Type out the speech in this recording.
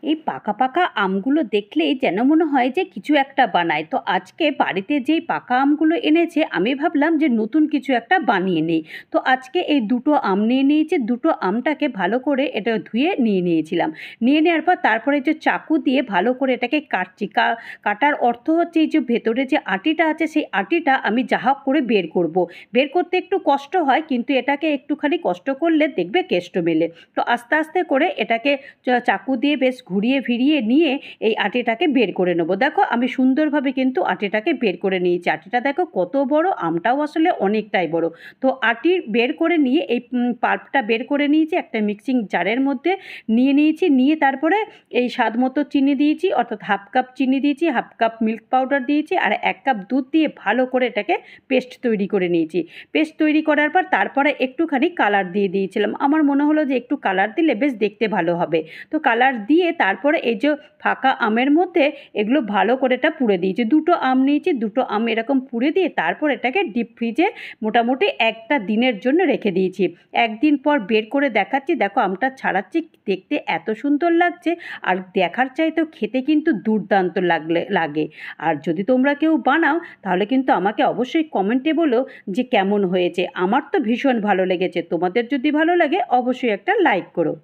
এই পাকা পাকা আমগুলো দেখলেই যেন মনে হয় যে কিছু একটা বানায়। তো আজকে বাড়িতে যেই পাকা আমগুলো এনেছে আমি ভাবলাম যে নতুন কিছু একটা বানিয়ে নিই। তো আজকে এই দুটো আম নিয়ে নিয়েছি, দুটো আমটাকে ভালো করে এটা ধুয়ে নিয়ে নিয়েছিলাম। নিয়ে নেওয়ার পর তারপরে যে চাকু দিয়ে ভালো করে এটাকে কাটছি। কাটার অর্থ হচ্ছে এই যে ভেতরে যে আটিটা আছে সেই আটিটা আমি যা হোক করে বের করব। বের করতে একটু কষ্ট হয়, কিন্তু এটাকে একটুখানি কষ্ট করলে দেখবে কেষ্ট মেলে। তো আস্তে আস্তে করে এটাকে চাকু দিয়ে বেশ ঘুরিয়ে ফিরিয়ে নিয়ে এই আটিটাকে বের করে নেবো। দেখো আমি সুন্দরভাবে কিন্তু আটিটাকে বের করে নিয়েছি। আটিটা দেখো কত বড়, আমটাও আসলে অনেকটাই বড়। তো আটি বের করে নিয়ে এই পাল্পটা বের করে নিয়েছি, একটা মিক্সিং জারের মধ্যে নিয়ে নিয়েছি। নিয়ে তারপরে এই স্বাদ মতো চিনি দিয়েছি, অর্থাৎ হাফ কাপ চিনি দিয়েছি, হাফ কাপ মিল্ক পাউডার দিয়েছি, আর 1 কাপ দুধ দিয়ে ভালো করে এটাকে পেস্ট তৈরি করে নিয়েছি। পেস্ট তৈরি করার পর তারপরে একটুখানি কালার দিয়ে দিয়েছিলাম। আমার মনে হলো যে একটু কালার দিলে বেশ দেখতে ভালো হবে। তো কালার দিয়ে তারপরে এই যে ফাঁকা আমের মধ্যে এগুলো ভালো করে এটা পুড়ে দিয়েছি। দুটো আম নিয়েছি, দুটো আম এরকম পুড়ে দিয়ে তারপর এটাকে ডিপ ফ্রিজে মোটামুটি একটা দিনের জন্য রেখে দিয়েছি। একদিন পর বের করে দেখাচ্ছি, দেখো আমটা ছাড়াচ্ছি, দেখতে এত সুন্দর লাগছে আর দেখার চাইতেও খেতে কিন্তু দুর্দান্ত লাগে। আর যদি তোমরা কেউ বানাও তাহলে কিন্তু আমাকে অবশ্যই কমেন্টে বলো যে কেমন হয়েছে। আমার তো ভীষণ ভালো লেগেছে, তোমাদের যদি ভালো লাগে অবশ্যই একটা লাইক করো।